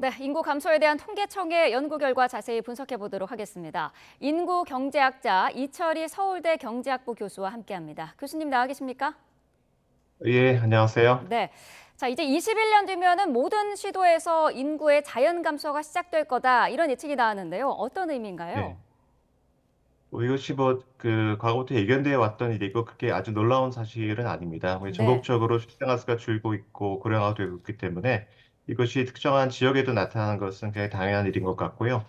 네, 인구 감소에 대한 통계청의 연구 결과 자세히 분석해 보도록 하겠습니다. 인구 경제학자 이철희 서울대 경제학부 교수와 함께합니다. 교수님 나와 계십니까? 예, 안녕하세요. 네. 자, 이제 21년 뒤면은 모든 시도에서 인구의 자연 감소가 시작될 거다. 이런 예측이 나왔는데요. 어떤 의미인가요? 네. 이것이 과거부터 예견되어 왔던 일이고, 그게 아주 놀라운 사실은 아닙니다. 네. 전국적으로 출생아 수가 줄고 있고, 고령화가 되고 있기 때문에 이것이 특정한 지역에도 나타나는 것은 굉장히 당연한 일인 것 같고요.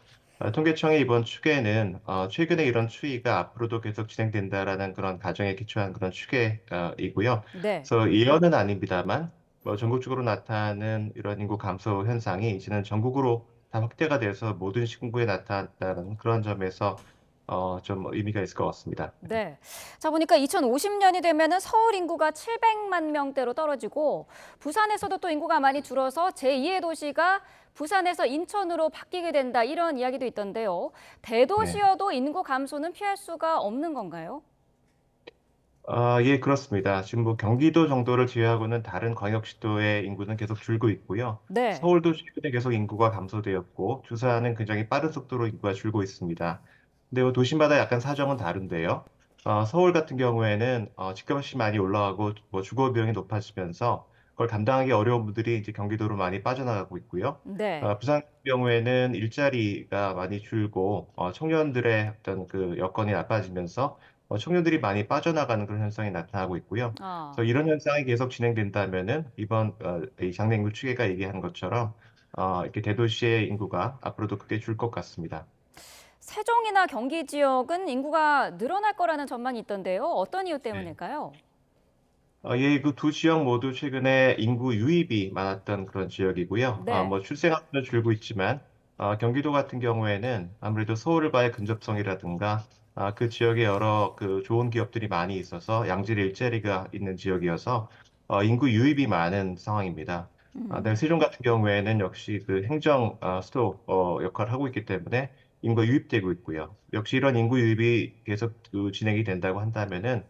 통계청의 이번 추계는, 최근에 이런 추이가 앞으로도 계속 진행된다라는 그런 가정에 기초한 그런 추계이고요. 네. 그래서 예언은 아닙니다만, 전국적으로 나타나는 이런 인구 감소 현상이 이제는 전국으로 다 확대가 돼서 모든 시군구에 나타났다는 그런 점에서 좀 의미가 있을 것 같습니다. 네. 자, 보니까 2050년이 되면은 서울 인구가 700만 명대로 떨어지고 부산에서도 또 인구가 많이 줄어서 제2의 도시가 부산에서 인천으로 바뀌게 된다. 이런 이야기도 있던데요. 네. 대도시여도 인구 감소는 피할 수가 없는 건가요? 예, 그렇습니다. 지금 경기도 정도를 제외하고는 다른 광역시도의 인구는 계속 줄고 있고요. 네. 서울도 최근에 계속 인구가 감소되었고, 주사는 굉장히 빠른 속도로 인구가 줄고 있습니다. 근데 도시마다 약간 사정은 다른데요. 서울 같은 경우에는 집값이 많이 올라가고 주거 비용이 높아지면서 그걸 감당하기 어려운 분들이 이제 경기도로 많이 빠져나가고 있고요. 네. 부산 같은 경우에는 일자리가 많이 줄고 청년들의 어떤 그 여건이 나빠지면서 청년들이 많이 빠져나가는 그런 현상이 나타나고 있고요. 그래서 아. 이런 현상이 계속 진행된다면은 이번 이 장래 인구 추계가 얘기하는 것처럼 이렇게 대도시의 인구가 앞으로도 크게 줄 것 같습니다. 세종이나 경기 지역은 인구가 늘어날 거라는 전망이 있던데요. 어떤 이유 네. 때문일까요? 예, 그 두 지역 모두 최근에 인구 유입이 많았던 그런 지역이고요. 네. 출생아 수는 줄고 있지만 경기도 같은 경우에는 아무래도 서울과의 근접성이라든가 그 지역에 여러 그 좋은 기업들이 많이 있어서 양질 일자리가 있는 지역이어서 인구 유입이 많은 상황입니다. 그다음에 음. 세종 같은 경우에는 역시 그 행정 수도 역할을 하고 있기 때문에 인구가 유입되고 있고요. 역시 이런 인구 유입이 계속 진행이 된다고 한다면은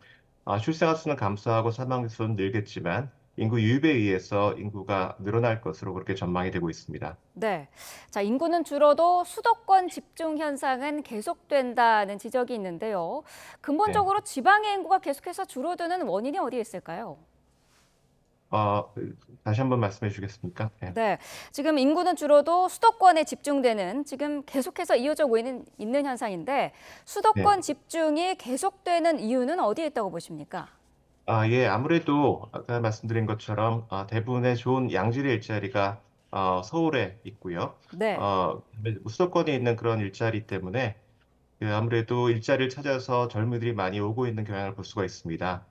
출생아 수는 감소하고 사망 수는 늘겠지만 인구 유입에 의해서 인구가 늘어날 것으로 그렇게 전망이 되고 있습니다. 네. 자, 인구는 줄어도 수도권 집중 현상은 계속된다는 지적이 있는데요. 네. 근본적으로 지방의 인구가 계속해서 줄어드는 원인이 어디에 있을까요? 다시 한번 말씀해 주시겠습니까? 네. 네. 지금 인구는 줄어도 수도권에 집중되는 지금 계속해서 이어져 있는 현상인데 네. 수도권 집중이 계속되는 이유는 어디에 있다고 보십니까? 예, 아무래도 아까 말씀드린 것처럼 대부분의 좋은 양질의 일자리가 서울에 있고요. 네. 수도권에 있는 그런 일자리 때문에 아무래도 일자리를 찾아서 젊은이들이 많이 오고 있는 경향을 볼 수가 있습니다.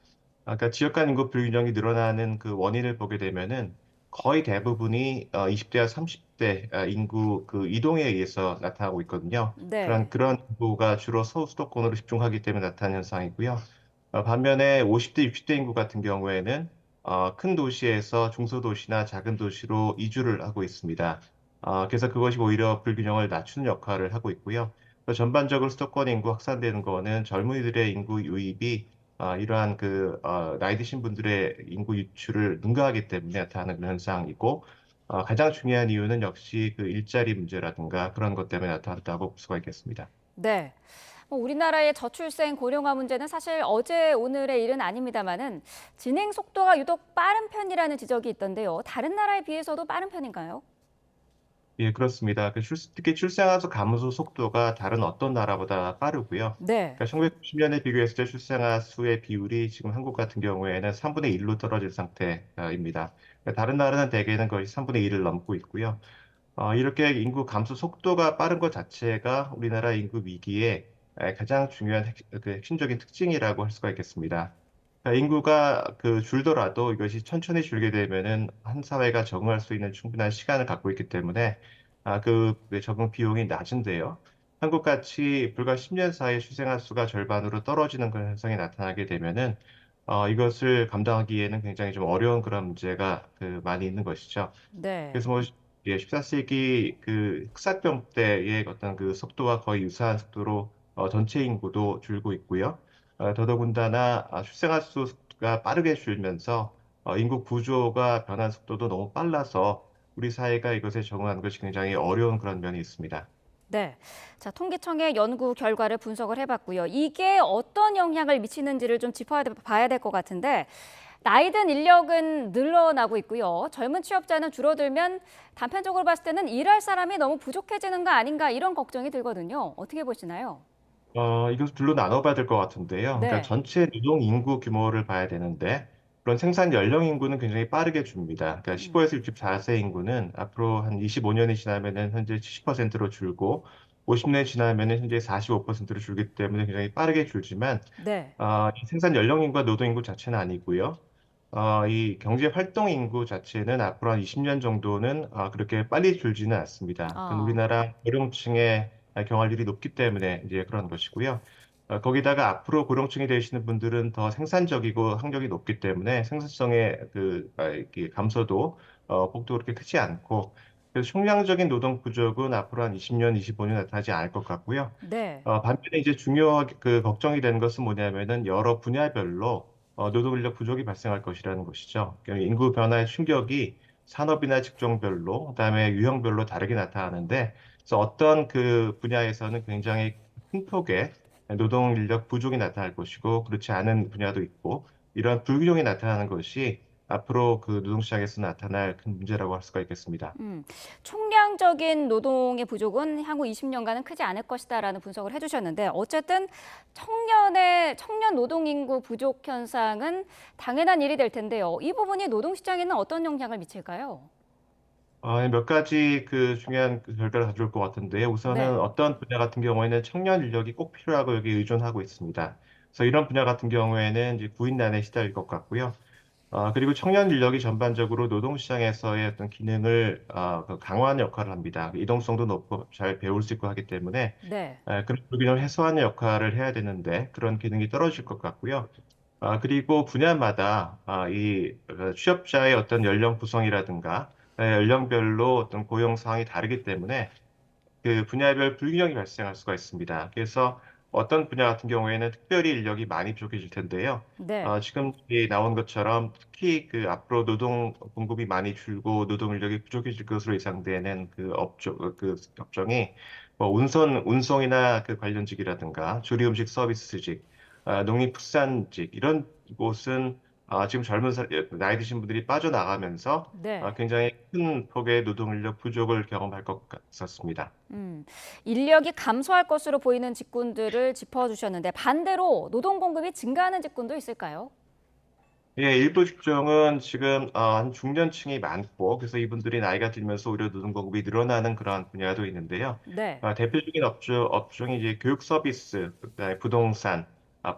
그러니까 지역 간 인구 불균형이 늘어나는 그 원인을 보게 되면은 거의 대부분이 20대와 30대 인구 그 이동에 의해서 나타나고 있거든요. 네. 그런 인구가 주로 수도권으로 집중하기 때문에 나타나는 현상이고요. 반면에 50대, 60대 인구 같은 경우에는 큰 도시에서 중소도시나 작은 도시로 이주를 하고 있습니다. 그래서 그것이 오히려 불균형을 낮추는 역할을 하고 있고요. 전반적으로 수도권 인구 확산되는 거는 젊은이들의 인구 유입이 이러한 나이 드신 분들의 인구 유출을 능가하기 때문에 나타나는 그런 현상이고, 가장 중요한 이유는 역시 그 일자리 문제라든가 그런 것 때문에 나타났다고 볼 수가 있겠습니다. 네. 우리나라의 저출생 고령화 문제는 사실 어제 오늘의 일은 아닙니다만은 진행 속도가 유독 빠른 편이라는 지적이 있던데요. 다른 나라에 비해서도 빠른 편인가요? 예, 그렇습니다. 특히 출생아 수 감소 속도가 다른 어떤 나라보다 빠르고요. 네. 그러니까 1990년에 비교했을 때 출생아 수의 비율이 지금 한국 같은 경우에는 3분의 1로 떨어진 상태입니다. 그러니까 다른 나라는 대개는 거의 3분의 1을 넘고 있고요. 이렇게 인구 감소 속도가 빠른 것 자체가 우리나라 인구 위기의 가장 중요한 핵심적인 특징이라고 할 수가 있겠습니다. 인구가 줄더라도 이것이 천천히 줄게 되면은 한 사회가 적응할 수 있는 충분한 시간을 갖고 있기 때문에 적응 비용이 낮은데요. 한국같이 불과 10년 사이에 출생아 수가 절반으로 떨어지는 그런 현상이 나타나게 되면은 이것을 감당하기에는 굉장히 좀 어려운 그런 문제가 많이 있는 것이죠. 네. 그래서 14세기 흑사병 때의 어떤 그 속도와 거의 유사한 속도로 전체 인구도 줄고 있고요. 더더군다나 출생아 수가 빠르게 줄면서 인구 구조가 변한 속도도 너무 빨라서 우리 사회가 이것에 적응하는 것이 굉장히 어려운 그런 면이 있습니다. 네. 자, 통계청의 연구 결과를 분석을 해봤고요. 이게 어떤 영향을 미치는지를 좀 짚어봐야 될 것 같은데, 나이 든 인력은 늘어나고 있고요. 젊은 취업자는 줄어들면 단편적으로 봤을 때는 일할 사람이 너무 부족해지는 거 아닌가 이런 걱정이 들거든요. 어떻게 보시나요? 이것을 둘로 나눠봐야 될 것 같은데요. 그러니까 네. 전체 노동 인구 규모를 봐야 되는데, 그런 생산 연령 인구는 굉장히 빠르게 줍니다. 그러니까 음, 15에서 64세 인구는 앞으로 한 25년이 지나면은 현재 70%로 줄고, 50년이 지나면은 현재 45%로 줄기 때문에 굉장히 빠르게 줄지만, 네. 이 생산 연령 인구와 노동 인구 자체는 아니고요. 이 경제 활동 인구 자체는 앞으로 한 20년 정도는 그렇게 빨리 줄지는 않습니다. 그건 아, 우리나라 고령층의 경활률이 높기 때문에 이제 그런 것이고요. 거기다가 앞으로 고령층이 되시는 분들은 더 생산적이고 학력이 높기 때문에 생산성의 이렇게 감소도 폭도 그렇게 크지 않고, 그래서 총량적인 노동 부족은 앞으로 한 20년, 25년 나타나지 않을 것 같고요. 네. 반면에 이제 중요하게 걱정이 되는 것은 뭐냐면은 여러 분야별로 노동 인력 부족이 발생할 것이라는 것이죠. 그러니까 인구 변화의 충격이 산업이나 직종별로, 그다음에 유형별로 다르게 나타나는데, 그래서 어떤 그 분야에서는 굉장히 큰 폭의 노동 인력 부족이 나타날 것이고, 그렇지 않은 분야도 있고, 이런 불균형이 나타나는 것이 앞으로 그 노동시장에서 나타날 큰 문제라고 할 수가 있겠습니다. 음, 총량적인 노동의 부족은 향후 20년간은 크지 않을 것이다라는 분석을 해주셨는데 어쨌든 청년 노동 인구 부족 현상은 당연한 일이 될 텐데요. 이 부분이 노동 시장에는 어떤 영향을 미칠까요? 몇 가지 그 중요한 그 결과를 가져올 것 같은데요. 우선은 네, 어떤 분야 같은 경우에는 청년 인력이 꼭 필요하고 여기 의존하고 있습니다. 그래서 이런 분야 같은 경우에는 이제 구인난에 시달릴 것 같고요. 그리고 청년 인력이 전반적으로 노동시장에서의 어떤 기능을 그 강화하는 역할을 합니다. 이동성도 높고 잘 배울 수 있고 하기 때문에 네, 그런 불균형을 해소하는 역할을 해야 되는데 그런 기능이 떨어질 것 같고요. 그리고 분야마다 취업자의 어떤 연령 구성이라든가 연령별로 어떤 고용 상황이 다르기 때문에 그 분야별 불균형이 발생할 수가 있습니다. 그래서 어떤 분야 같은 경우에는 특별히 인력이 많이 부족해질 텐데요. 네. 지금 이 나온 것처럼 특히 그 앞으로 노동 공급이 많이 줄고 노동 인력이 부족해질 것으로 예상되는 그 업종이 뭐 운송이나 그 관련직이라든가 조리음식 서비스직, 농림축산직 이런 곳은 지금 나이 드신 분들이 빠져나가면서 네. 굉장히 큰 폭의 노동 인력 부족을 경험할 것 같았습니다. 음, 인력이 감소할 것으로 보이는 직군들을 짚어주셨는데 반대로 노동 공급이 증가하는 직군도 있을까요? 예, 일부 직종은 지금 한 중년층이 많고 그래서 이분들이 나이가 들면서 오히려 노동 공급이 늘어나는 그런 분야도 있는데요. 네. 대표적인 업종이 이제 교육 서비스, 그다음에 부동산,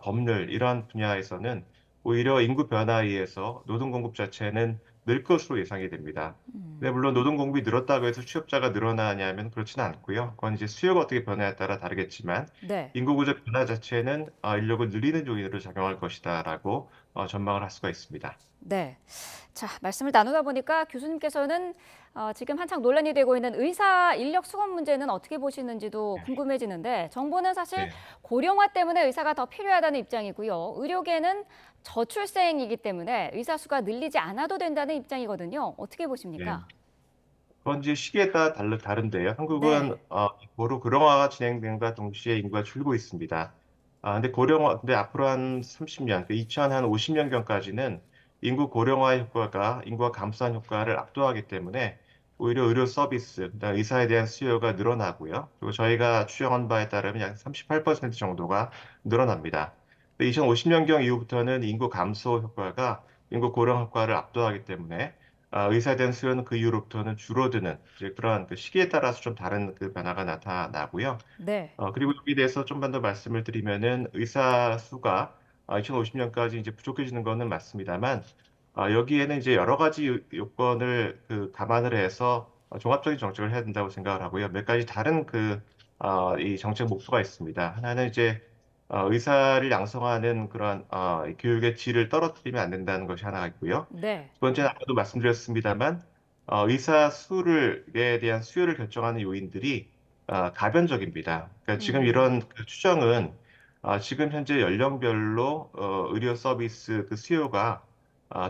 법률 이런 분야에서는 오히려 인구 변화에 의해서 노동 공급 자체는 늘 것으로 예상이 됩니다. 근데 물론 노동 공급이 늘었다고 해서 취업자가 늘어나냐면 그렇지는 않고요. 그건 이제 수요가 어떻게 변화에 따라 다르겠지만 네. 인구 구조 변화 자체는 인력을 늘리는 요인으로 작용할 것이다라고 전망을 할 수가 있습니다. 네. 자, 말씀을 나누다 보니까 교수님께서는 지금 한창 논란이 되고 있는 의사 인력 수급 문제는 어떻게 보시는지도 궁금해지는데 정부는 사실 네. 고령화 때문에 의사가 더 필요하다는 입장이고요. 의료계는 저출생이기 때문에 의사 수가 늘리지 않아도 된다는 입장이거든요. 어떻게 네. 보십니까? 그건 이제 시기에 따라 다른데요. 한국은 네. 고령화가 진행됨과 동시에 인구가 줄고 있습니다. 근데 앞으로 한 30년, 2050년경까지는 인구 고령화 효과가 인구가 감소한 효과를 압도하기 때문에 오히려 의료 서비스, 그다음 의사에 대한 수요가 늘어나고요. 그리고 저희가 추정한 바에 따르면 약 38% 정도가 늘어납니다. 2050년경 이후부터는 인구 감소 효과가 인구 고령 효과를 압도하기 때문에 의사에 대한 수요는 그 이후로부터는 줄어드는 이제 그러한 그 시기에 따라서 좀 다른 그 변화가 나타나고요. 네. 그리고 여기에 대해서 좀만 더 말씀을 드리면은 의사 수가 2050년까지 이제 부족해지는 거는 맞습니다만, 여기에는 이제 여러 가지 요건을 감안을 해서 종합적인 정책을 해야 된다고 생각을 하고요. 몇 가지 다른 이 정책 목표가 있습니다. 하나는 이제 의사를 양성하는 그런 이 교육의 질을 떨어뜨리면 안 된다는 것이 하나가 있고요. 네. 두 번째는 아까도 말씀드렸습니다만 의사 수를에 대한 수요를 결정하는 요인들이 가변적입니다. 그러니까 지금 음. 이런 그 추정은 지금 현재 연령별로 의료 서비스 그 수요가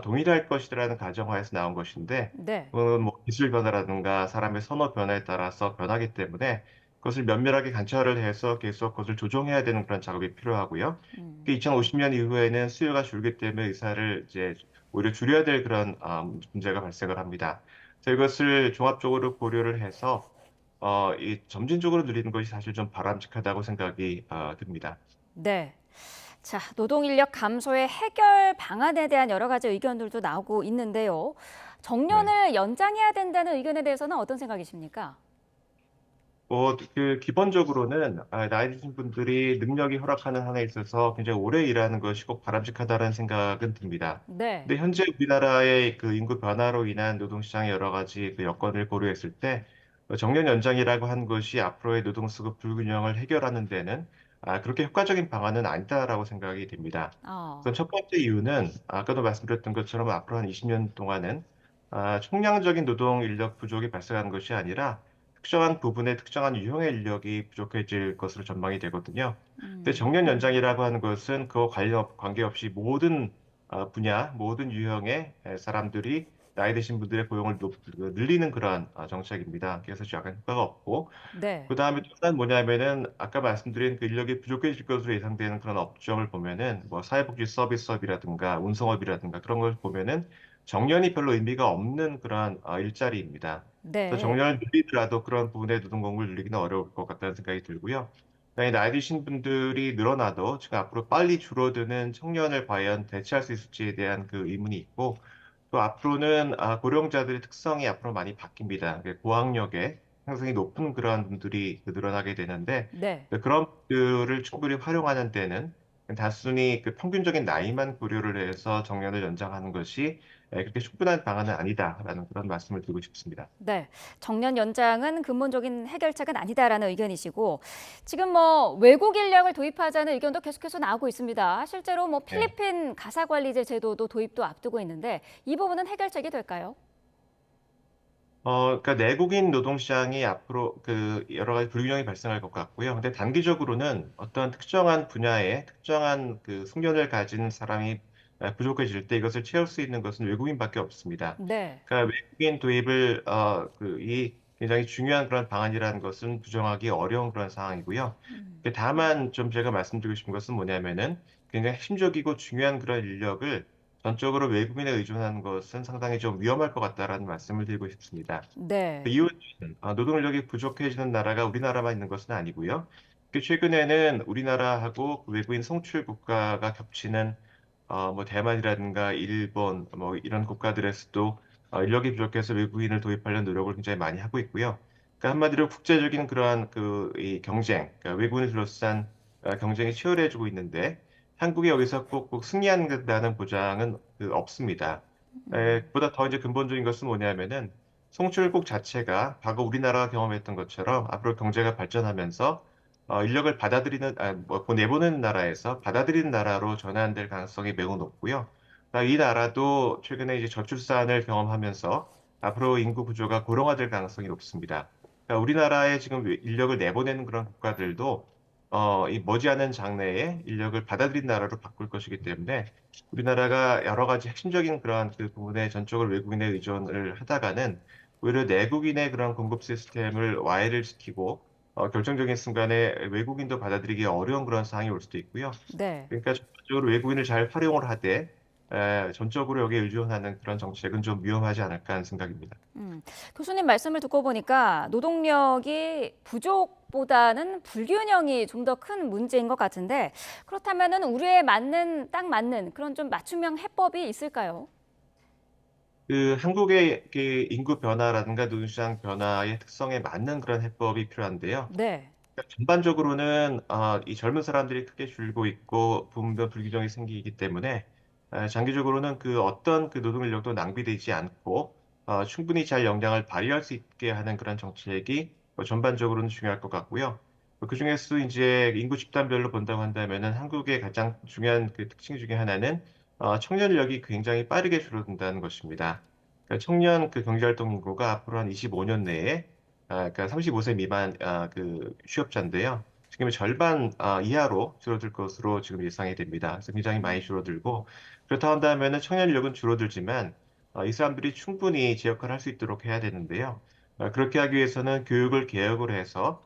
동일할 것이라는 가정하에서 나온 것인데, 네. 그건 뭐 기술 변화라든가 사람의 선호 변화에 따라서 변하기 때문에 그것을 면밀하게 관찰을 해서 계속 그것을 조정해야 되는 그런 작업이 필요하고요. 음. 2050년 이후에는 수요가 줄기 때문에 의사를 이제 오히려 줄여야 될 그런 문제가 발생을 합니다. 그래서 이것을 종합적으로 고려를 해서 이 점진적으로 늘리는 것이 사실 좀 바람직하다고 생각이 듭니다. 네. 자, 노동 인력 감소의 해결 방안에 대한 여러 가지 의견들도 나오고 있는데요. 네. 정년을 연장해야 된다는 의견에 대해서는 어떤 생각이십니까? 기본적으로는 나이 드신 분들이 능력이 허락하는 한에 있어서 굉장히 오래 일하는 것이 꼭 바람직하다는 생각은 듭니다. 네. 근데 현재 우리나라의 그 인구 변화로 인한 노동시장의 여러 가지 그 여건을 고려했을 때 정년 연장이라고 한 것이 앞으로의 노동수급 불균형을 해결하는 데는 그렇게 효과적인 방안은 아니다라고 생각이 됩니다. 어. 우선 첫 번째 이유는 아까도 말씀드렸던 것처럼 앞으로 한 20년 동안은 총량적인 노동 인력 부족이 발생하는 것이 아니라 특정한 부분에 특정한 유형의 인력이 부족해질 것으로 전망이 되거든요. 근데 음. 정년 연장이라고 하는 것은 그와 관계없이 모든 분야, 모든 유형의 사람들이 나이 드신 분들의 고용을 늘리는 그러한 정책입니다. 그래서 약간 효과가 없고, 네. 그다음에 또 하나는 뭐냐면은 아까 말씀드린 그 인력이 부족해질 것으로 예상되는 그런 업종을 보면은 뭐 사회복지 서비스업이라든가 운송업이라든가 그런 걸 보면은 정년이 별로 의미가 없는 그러한 일자리입니다. 그래서 네. 정년을 늘리더라도 그런 부분의 노동공급을 늘리기는 어려울 것 같다는 생각이 들고요. 그다음에 나이 드신 분들이 늘어나도 지금 앞으로 빨리 줄어드는 청년을 과연 대체할 수 있을지에 대한 그 의문이 있고, 또 앞으로는 고령자들의 특성이 앞으로 많이 바뀝니다. 고학력에 상승이 높은 그러한 분들이 늘어나게 되는데, 네. 그런 분들을 충분히 활용하는 데는 단순히 그 평균적인 나이만 고려를 해서 정년을 연장하는 것이 그렇게 충분한 방안은 아니다라는 그런 말씀을 드리고 싶습니다. 네. 정년 연장은 근본적인 해결책은 아니다라는 의견이시고, 지금 뭐 외국 인력을 도입하자는 의견도 계속해서 나오고 있습니다. 실제로 뭐 네. 필리핀 가사관리제 제도도 도입도 앞두고 있는데 이 부분은 해결책이 될까요? 그러니까 내국인 노동시장이 앞으로 그 여러 가지 불균형이 발생할 것 같고요. 근데 단기적으로는 어떤 특정한 분야에 특정한 그 숙련을 가진 사람이 부족해질 때 이것을 채울 수 있는 것은 외국인밖에 없습니다. 네. 그러니까 외국인 도입을 이 굉장히 중요한 그런 방안이라는 것은 부정하기 어려운 그런 상황이고요. 음. 다만 좀 제가 말씀드리고 싶은 것은 뭐냐면은 굉장히 핵심적이고 중요한 그런 인력을 전적으로 외국인에 의존하는 것은 상당히 좀 위험할 것 같다라는 말씀을 드리고 싶습니다. 그 네. 이유는 노동력이 부족해지는 나라가 우리나라만 있는 것은 아니고요. 최근에는 우리나라하고 그 외국인 송출 국가가 겹치는 뭐 대만이라든가 일본 뭐 이런 국가들에서도 인력이 부족해서 외국인을 도입하려는 노력을 굉장히 많이 하고 있고요. 그러니까 한마디로 국제적인 그러한 이 경쟁, 그러니까 외국인을 둘러싼 경쟁이 치열해지고 있는데 한국이 여기서 꼭 승리한다는 보장은 없습니다. 보다 더 이제 근본적인 것은 뭐냐면은 송출국 자체가 과거 우리나라가 경험했던 것처럼 앞으로 경제가 발전하면서 인력을 내보내는 나라에서 받아들이는 나라로 전환될 가능성이 매우 높고요. 이 나라도 최근에 이제 저출산을 경험하면서 앞으로 인구 구조가 고령화될 가능성이 높습니다. 그러니까 우리나라에 지금 인력을 내보내는 그런 국가들도 이 머지않은 장래에 인력을 받아들인 나라로 바꿀 것이기 때문에 우리나라가 여러 가지 핵심적인 그러한 그 부분에 전적으로 외국인에 의존을 하다가는 오히려 내국인의 그런 공급 시스템을 와해를 시키고 결정적인 순간에 외국인도 받아들이기 어려운 그런 상황이 올 수도 있고요. 네. 그러니까 전반적으로 외국인을 잘 활용을 하되 전적으로 여기에 의존하는 그런 정책은 좀 위험하지 않을까 하는 생각입니다. 교수님 말씀을 듣고 보니까 노동력이 부족보다는 불균형이 좀 더 큰 문제인 것 같은데 그렇다면은 우리에 맞는 딱 맞는 그런 좀 맞춤형 해법이 있을까요? 한국의 그 인구 변화라든가 노동시장 변화의 특성에 맞는 그런 해법이 필요한데요. 네. 그러니까 전반적으로는 이 젊은 사람들이 크게 줄고 있고 부분별 불균형이 생기기 때문에 장기적으로는 그 어떤 그 노동 인력도 낭비되지 않고 충분히 잘 역량을 발휘할 수 있게 하는 그런 정책이 전반적으로는 중요할 것 같고요. 그중에서도 이제 인구 집단별로 본다고 한다면은 한국의 가장 중요한 그 특징 중에 하나는 청년력이 굉장히 빠르게 줄어든다는 것입니다. 그러니까 청년 그 경제활동 인구가 앞으로 한 25년 내에 그러니까 35세 미만 그 취업자인데요. 지금 절반 이하로 줄어들 것으로 지금 예상이 됩니다. 그래서 굉장히 많이 줄어들고 그렇다 한다면은 청년 인력은 줄어들지만 이 사람들이 충분히 제 역할을 할 수 있도록 해야 되는데요. 그렇게 하기 위해서는 교육을 개혁을 해서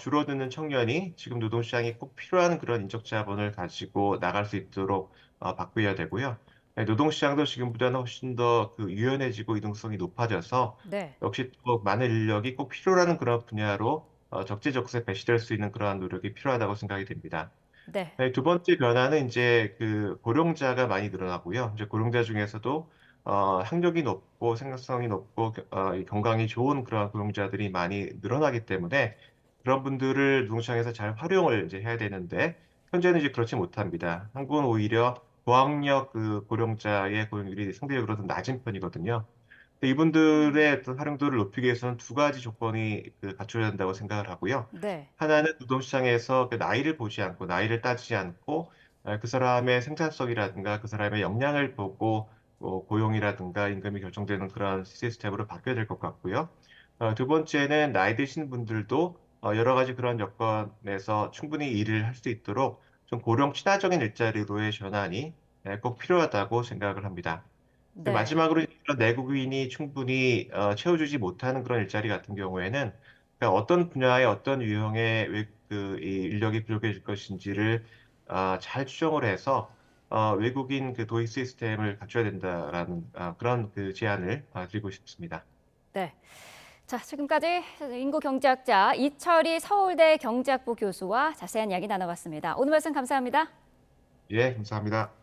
줄어드는 청년이 지금 노동시장에 꼭 필요한 그런 인적 자본을 가지고 나갈 수 있도록 바꾸어야 되고요. 네, 노동시장도 지금보다는 훨씬 더 그 유연해지고 이동성이 높아져서 네. 역시 또 많은 인력이 꼭 필요한 그런 분야로 적재적소에 배치될 수 있는 그러한 노력이 필요하다고 생각이 됩니다. 네. 네, 두 번째 변화는 이제 그 고령자가 많이 늘어나고요. 이제 고령자 중에서도 학력이 높고 생산성이 높고 이 건강이 좋은 그런 고령자들이 많이 늘어나기 때문에 그런 분들을 노동시장에서 잘 활용을 이제 해야 되는데 현재는 이제 그렇지 못합니다. 한국은 오히려 고학력 그 고령자의 고용률이 상대적으로 더 낮은 편이거든요. 이분들의 어떤 활용도를 높이기 위해서는 두 가지 조건이 갖춰야 된다고 생각을 하고요. 네. 하나는 노동시장에서 그 나이를 보지 않고, 나이를 따지지 않고, 그 사람의 생산성이라든가 그 사람의 역량을 보고 고용이라든가 임금이 결정되는 그런 시스템으로 바뀌어야 될 것 같고요. 두 번째는 나이 드신 분들도 여러 가지 그런 여건에서 충분히 일을 할 수 있도록 좀 고령 친화적인 일자리로의 전환이 꼭 필요하다고 생각을 합니다. 네. 마지막으로 이런 내국인이 충분히 채워주지 못하는 그런 일자리 같은 경우에는 그러니까 어떤 분야의 어떤 유형의 이 인력이 부족해질 것인지를 잘 추정을 해서 외국인 그 도입 시스템을 갖춰야 된다라는 그런 그 제안을 드리고 싶습니다. 네. 자, 지금까지 인구 경제학자 이철희 서울대 경제학부 교수와 자세한 이야기 나눠봤습니다. 오늘 말씀 감사합니다. 예, 감사합니다.